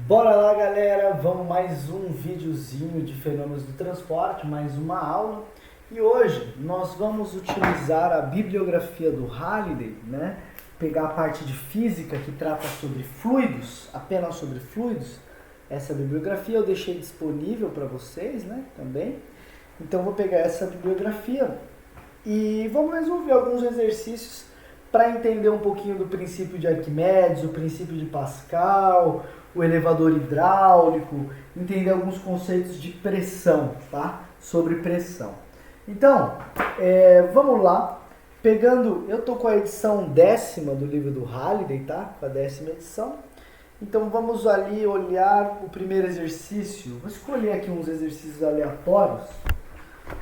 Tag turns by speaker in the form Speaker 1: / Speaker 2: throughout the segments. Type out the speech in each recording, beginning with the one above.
Speaker 1: Bora lá, galera, vamos mais um videozinho de fenômenos do transporte, mais uma aula. E hoje nós vamos utilizar a bibliografia do Halliday, né? Pegar a parte de física que trata sobre fluidos, apenas sobre fluidos. Essa bibliografia eu deixei disponível para vocês, né? Também. Então vou pegar essa bibliografia e vamos resolver alguns exercícios para entender um pouquinho do princípio de Arquimedes, o princípio de Pascal, o elevador hidráulico, entender alguns conceitos de pressão, tá? Sobre pressão. Então, vamos lá. Eu tô com a edição 10ª do livro do Halliday, tá? Com a 10ª edição. Então vamos ali olhar o primeiro exercício. Vou escolher aqui uns exercícios aleatórios.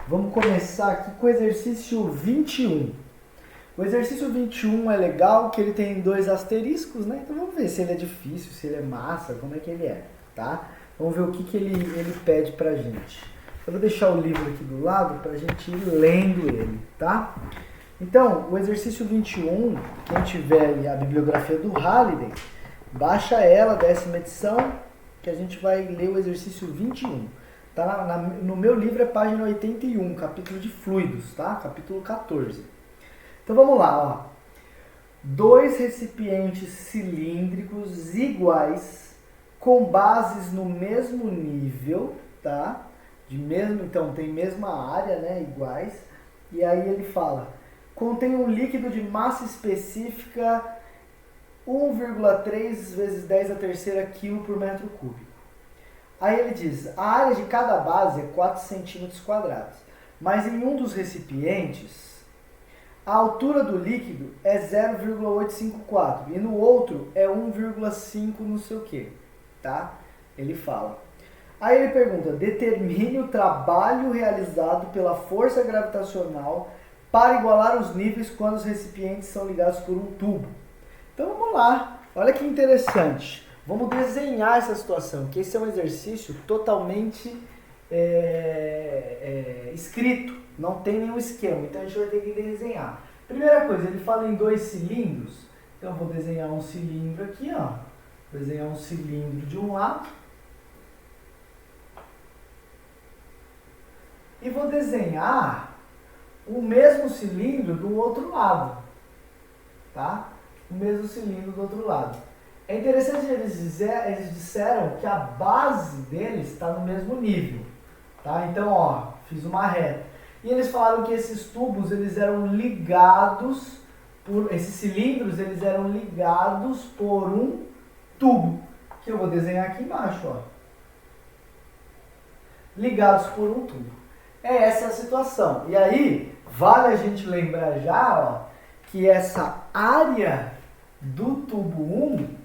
Speaker 1: Vamos começar aqui com o exercício 21. O exercício 21 é legal, que ele tem 2 asteriscos, né? Então vamos ver se ele é difícil, se ele é massa, como é que ele é, tá? Vamos ver o que ele pede pra gente. Eu vou deixar o livro aqui do lado pra gente ir lendo ele, tá? Então, o exercício 21, quem tiver a bibliografia do Halliday, baixa ela, 10ª edição, que a gente vai ler o exercício 21. Tá no meu livro é página 81, capítulo de fluidos, tá? Capítulo 14. Então vamos lá, ó. 2 recipientes cilíndricos iguais, com bases no mesmo nível, tá? Então tem mesma área, né? Iguais. E aí ele fala, contém um líquido de massa específica 1,3 vezes 10 a terceira quilo por metro cúbico. Aí ele diz, a área de cada base é 4 centímetros quadrados, mas em um dos recipientes a altura do líquido é 0,854 e no outro é 1,5 não sei o que, tá? Ele fala. Aí ele pergunta, determine o trabalho realizado pela força gravitacional para igualar os níveis quando os recipientes são ligados por um tubo. Então vamos lá, olha que interessante. Vamos desenhar essa situação, que esse é um exercício totalmente escrito, não tem nenhum esquema, então a gente vai ter que desenhar. Primeira coisa, ele fala em 2 cilindros, então eu vou desenhar um cilindro aqui, ó. Vou desenhar um cilindro de um lado e vou desenhar o mesmo cilindro do outro lado, tá? O mesmo cilindro do outro lado. É interessante eles disseram que a base deles está no mesmo nível, tá? Então, ó, fiz uma reta. E eles falaram que esses tubos, eles eram ligados esses cilindros, eles eram ligados por um tubo, que eu vou desenhar aqui embaixo, ó. Ligados por um tubo. Essa a situação. E aí, vale a gente lembrar já, ó, que essa área do tubo 1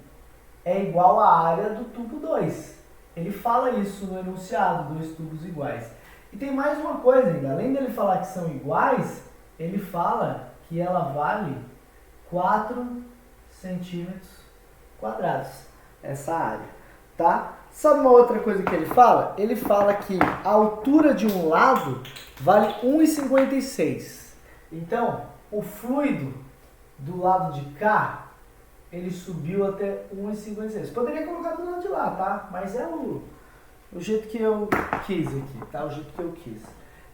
Speaker 1: é igual à área do tubo 2. Ele fala isso no enunciado, 2 tubos iguais. E tem mais uma coisa ainda, além dele falar que são iguais, ele fala que ela vale 4 centímetros quadrados, essa área, tá? Sabe uma outra coisa que ele fala? Ele fala que a altura de um lado vale 1,56. Então, o fluido do lado de cá, ele subiu até 1,56. Poderia colocar do lado de lá, tá? Mas é o jeito que eu quis aqui, tá? O jeito que eu quis.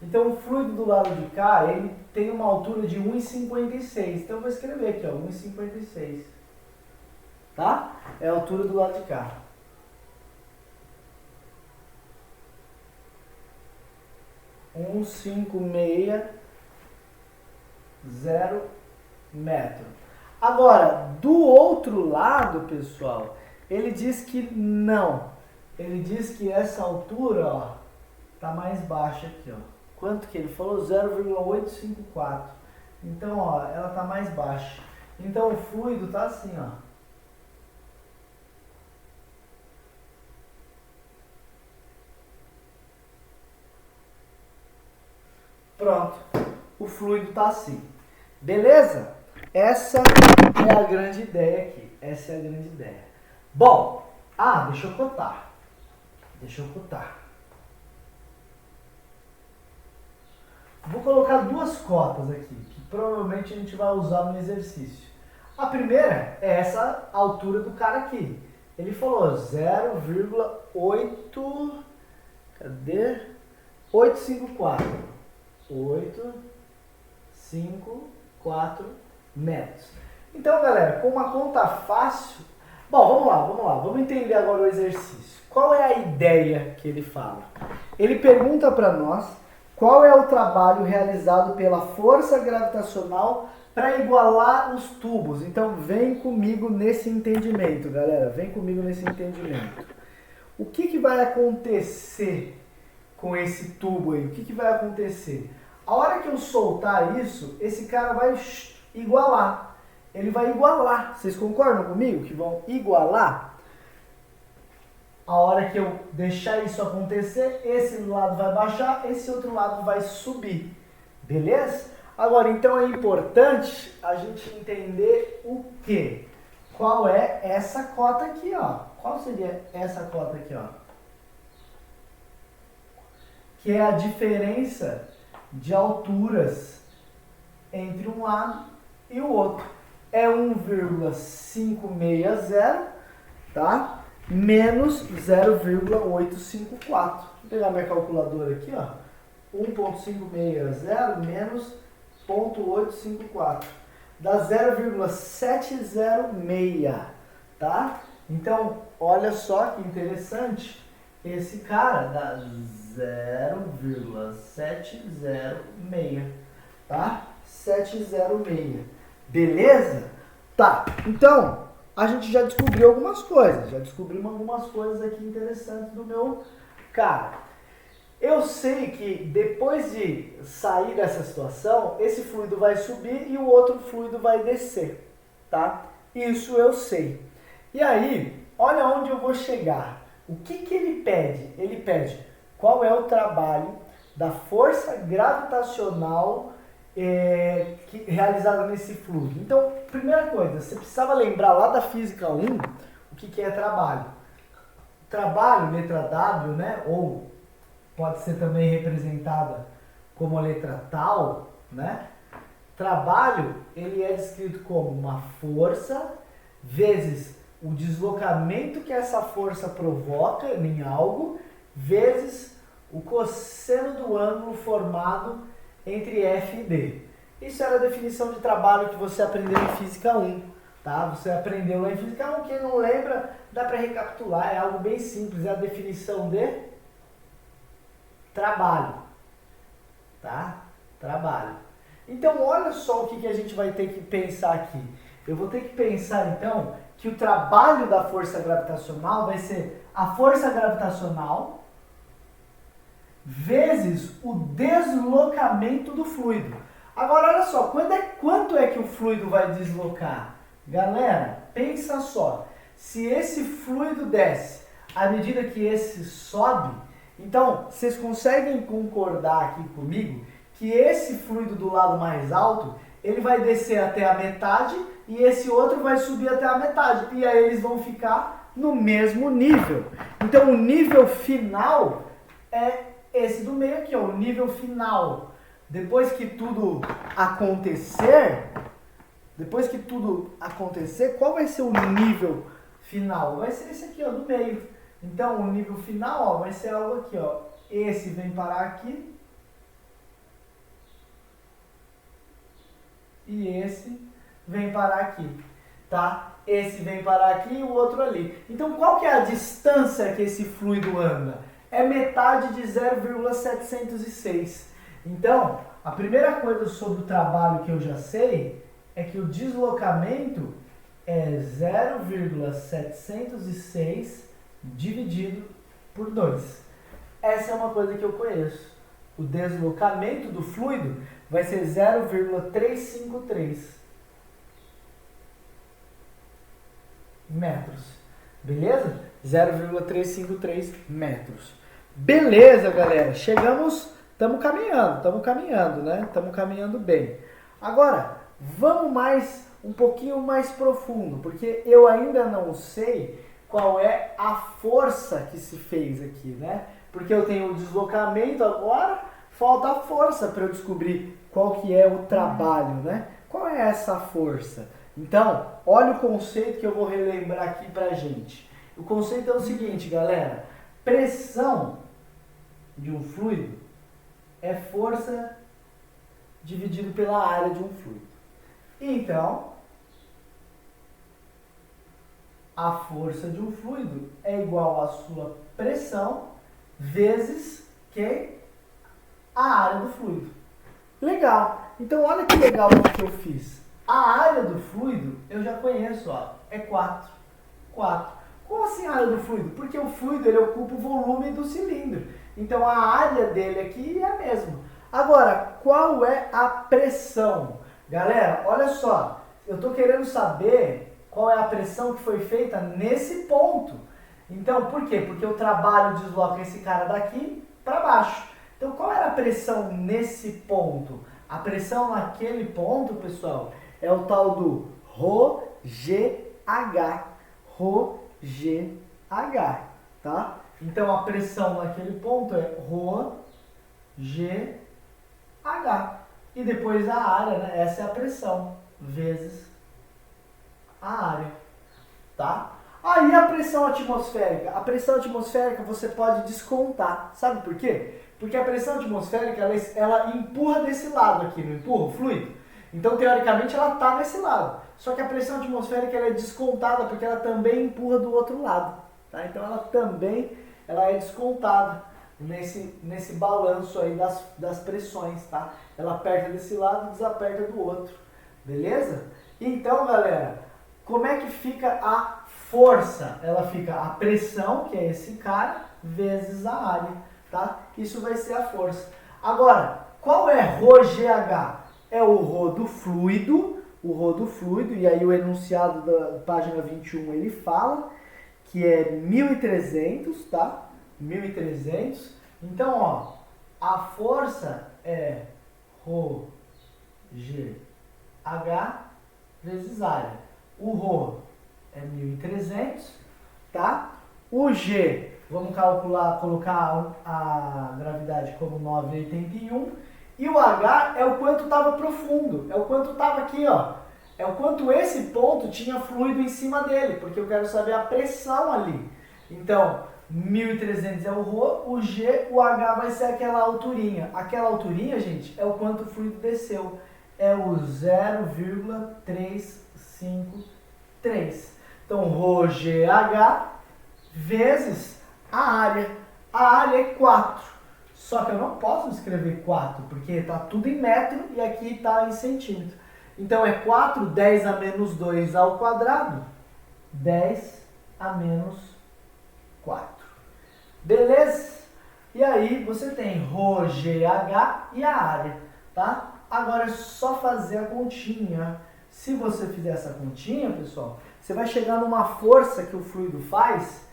Speaker 1: Então, o fluido do lado de cá, ele tem uma altura de 1,56. Então, eu vou escrever aqui, ó, 1,56. Tá? É a altura do lado de cá. Um 1,560 metro. Agora, do outro lado, pessoal, ele diz que não. Ele diz que essa altura, ó, tá mais baixa aqui, ó. Quanto que ele falou? 0,854. Então, ó, ela tá mais baixa. Então, o fluido tá assim, ó. Pronto. O fluido tá assim. Beleza? Essa é a grande ideia aqui. Essa é a grande ideia. Bom, deixa eu cotar. Vou colocar 2 cotas aqui, que provavelmente a gente vai usar no exercício. A primeira é essa altura do cara aqui. Ele falou 0,8, cadê? 854. 854 metros. Então, galera, com uma conta fácil... Bom, vamos lá. Vamos entender agora o exercício. Qual é a ideia que ele fala? Ele pergunta para nós qual é o trabalho realizado pela força gravitacional para igualar os tubos. Então, vem comigo nesse entendimento, galera. Vem comigo nesse entendimento. O que vai acontecer com esse tubo aí? O que vai acontecer? A hora que eu soltar isso, esse cara vai igualar. Ele vai igualar. Vocês concordam comigo que vão igualar? A hora que eu deixar isso acontecer, esse lado vai baixar, esse outro lado vai subir. Beleza? Agora, então é importante a gente entender o quê? Qual é essa cota aqui, ó? Qual seria essa cota aqui, ó? Que é a diferença de alturas entre um lado e o outro. É 1,560, tá? Menos 0,854. Vou pegar minha calculadora aqui, ó. 1,560 menos 0,854. Dá 0,706, tá? Então, olha só que interessante. Esse cara dá 0,706, tá? 706. Beleza? Tá. Então, a gente já descobriu algumas coisas. Já descobrimos algumas coisas aqui interessantes do meu cara. Eu sei que depois de sair dessa situação, esse fluido vai subir e o outro fluido vai descer, tá? Isso eu sei. E aí, olha onde eu vou chegar. O que ele pede? Ele pede qual é o trabalho da força gravitacional realizada nesse fluido. Então, primeira coisa, você precisava lembrar lá da física 1 o que é trabalho. Trabalho, letra W, né? Ou pode ser também representada como a letra tal, né? Trabalho, ele é descrito como uma força vezes o deslocamento que essa força provoca em algo, vezes o cosseno do ângulo formado entre F e D. Isso era a definição de trabalho que você aprendeu em Física 1. Tá? Você aprendeu lá em Física 1, quem não lembra, dá para recapitular, é algo bem simples, é a definição de trabalho. Tá? Trabalho. Então, olha só o que a gente vai ter que pensar aqui. Eu vou ter que pensar, então, que o trabalho da força gravitacional vai ser a força gravitacional vezes o deslocamento do fluido. Agora, olha só, quanto é que o fluido vai deslocar? Galera, pensa só. Se esse fluido desce à medida que esse sobe, então, vocês conseguem concordar aqui comigo que esse fluido do lado mais alto, ele vai descer até a metade e esse outro vai subir até a metade. E aí eles vão ficar no mesmo nível. Então, o nível final é esse do meio aqui, ó, o nível final. Depois que tudo acontecer, qual vai ser o nível final? Vai ser esse aqui, ó, do meio. Então, o nível final, ó, vai ser algo aqui, ó. Esse vem parar aqui. E esse vem parar aqui, tá? Esse vem parar aqui e o outro ali. Então, qual que é a distância que esse fluido anda? É metade de 0,706. Então, a primeira coisa sobre o trabalho que eu já sei é que o deslocamento é 0,706 dividido por 2. Essa é uma coisa que eu conheço. O deslocamento do fluido vai ser 0,353 metros. Beleza? 0,353 metros. Beleza, galera. Chegamos, estamos caminhando, né? Estamos caminhando bem. Agora, vamos um pouquinho mais profundo, porque eu ainda não sei qual é a força que se fez aqui, né? Porque eu tenho o deslocamento agora, falta a força para eu descobrir qual que é o trabalho, né? Qual é essa força? Então, olha o conceito que eu vou relembrar aqui pra gente. O conceito é o seguinte, galera. Pressão de um fluido é força dividido pela área de um fluido. Então, a força de um fluido é igual à sua pressão vezes a área do fluido. Legal. Então, olha que legal o que eu fiz. A área do fluido, eu já conheço, ó, é 4. 4. Como assim a área do fluido? Porque o fluido ele ocupa o volume do cilindro. Então, a área dele aqui é a mesma. Agora, qual é a pressão? Galera, olha só. Eu estou querendo saber qual é a pressão que foi feita nesse ponto. Então, por quê? Porque o trabalho desloca esse cara daqui para baixo. Então, qual era a pressão nesse ponto? A pressão naquele ponto, pessoal, é o tal do ρGH. ρGH, tá? Então, a pressão naquele ponto é ρGH. E depois a área, né? Essa é a pressão, vezes a área, tá? Aí a pressão atmosférica. A pressão atmosférica você pode descontar. Sabe por quê? Porque a pressão atmosférica, ela empurra desse lado aqui, não empurra o fluido? Então, teoricamente, ela está nesse lado. Só que a pressão atmosférica ela é descontada porque ela também empurra do outro lado. Tá? Então, ela é descontada nesse balanço aí das pressões. Tá? Ela aperta desse lado e desaperta do outro. Beleza? Então, galera, como é que fica a força? Ela fica a pressão, que é esse cara, vezes a área. Tá? Isso vai ser a força. Agora, qual é ρGH? É o ρ do fluido, e aí o enunciado da página 21 ele fala que é 1.300, tá? 1.300. Então, ó, a força é ρGH vezes área. O ρ é 1.300, tá? O G, vamos colocar a gravidade como 9,81. E o H é o quanto estava profundo, é o quanto estava aqui, ó. É o quanto esse ponto tinha fluido em cima dele, porque eu quero saber a pressão ali. Então, 1.300 é o ρ, o G, o H vai ser aquela alturinha. Aquela alturinha, gente, é o quanto o fluido desceu. É o 0,353. Então, ρGH vezes a área. A área é 4. Só que eu não posso escrever 4, porque está tudo em metro e aqui está em centímetro. Então é 4, 10 a menos 2 ao quadrado, 10 a menos 4. Beleza? E aí você tem ρGH e a área, tá? Agora é só fazer a continha. Se você fizer essa continha, pessoal, você vai chegar numa força que o fluido faz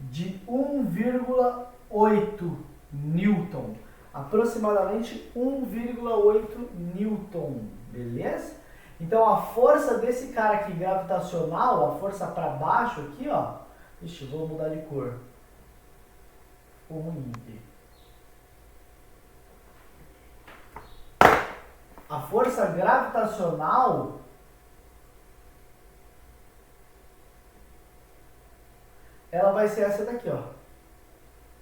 Speaker 1: de 1,8 Newton, aproximadamente 1,8 Newton, beleza? Então a força desse cara aqui gravitacional, a força para baixo aqui, ó, ixi, vou mudar de cor, a força gravitacional ela vai ser essa daqui, ó,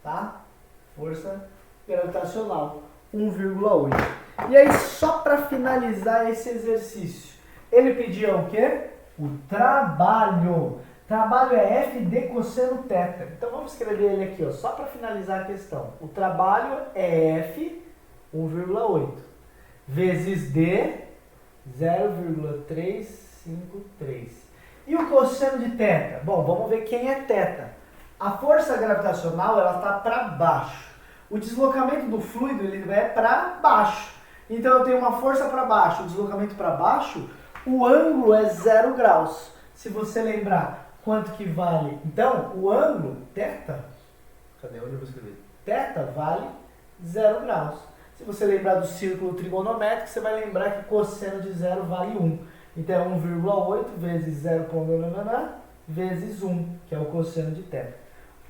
Speaker 1: tá? Força gravitacional, 1,8. E aí, só para finalizar esse exercício, ele pedia o quê? O trabalho. Trabalho é F de cosseno θ. Então, vamos escrever ele aqui, ó, só para finalizar a questão. O trabalho é F, 1,8, vezes D, 0,353. E o cosseno de θ? Bom, vamos ver quem é θ. A força gravitacional ela está para baixo. O deslocamento do fluido ele vai para baixo. Então eu tenho uma força para baixo, o deslocamento para baixo, o ângulo é 0 graus. Se você lembrar quanto que vale, então o ângulo θ, cadê onde eu vou escrever? θ vale 0 graus. Se você lembrar do círculo trigonométrico, você vai lembrar que cosseno de 0 vale 1. Então é 1,8 vezes 0,9 vezes 1, que é o cosseno de θ.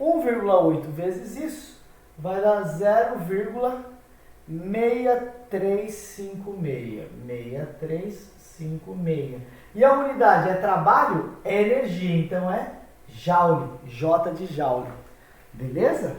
Speaker 1: 1,8 vezes isso vai dar 0,6356. 6356. E a unidade é trabalho? É energia. Então é Joule, J de Joule, beleza?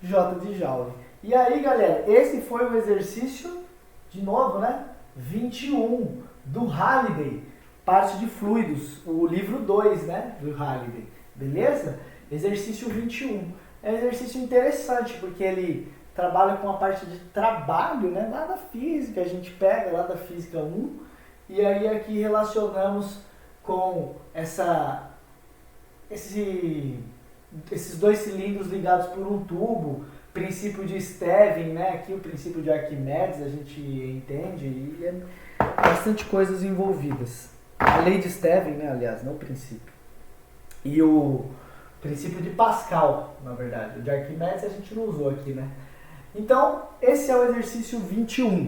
Speaker 1: J de Joule. E aí, galera, esse foi o exercício, de novo, né? 21 do Halliday, parte de fluidos, o livro 2, né? Do Halliday, beleza? Exercício 21. É um exercício interessante, porque ele trabalha com a parte de trabalho, né? Lá da física, a gente pega lá da física 1, e aí aqui relacionamos com esses dois cilindros ligados por um tubo, princípio de Stevin, né? Aqui o princípio de Arquimedes a gente entende, e é bastante coisas envolvidas. A lei de Stevin, né? Aliás, não o princípio. E o princípio de Pascal, na verdade. O de Arquimedes a gente não usou aqui, né? Então, esse é o exercício 21.